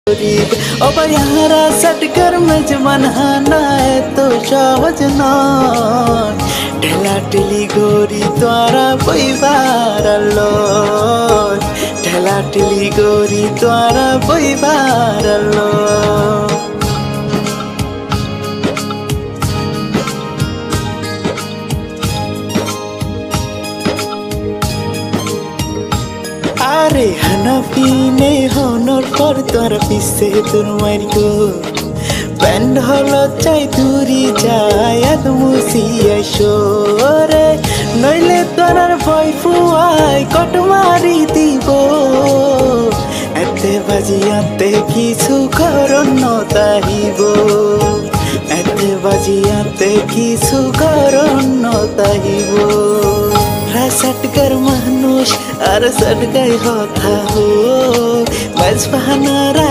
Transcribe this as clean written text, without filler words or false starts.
গরিব অবয়াহারা সটকর মেজবান হানা এত সহজ নয় ঠেলাঠেলি গরি তোরা বইবার লয় ঠেলাঠেলি গরি তোরা বইবার লয় আরে হানাফিনে হনর পর তোর পিছে তোর মারিগো প্যান্ড হলো চাই দূরি যায় আদ মুসিয়া সরে নইলে তোর ভয় ফুয়াই কট মারি দিব এতে বাজিয়াতে কিছু করণ তাহিব এতে বাজিয়াতে কিছু করণ তাহিব সটকর মানুষ আর সটকাই কথা হো বাজ বাহানারা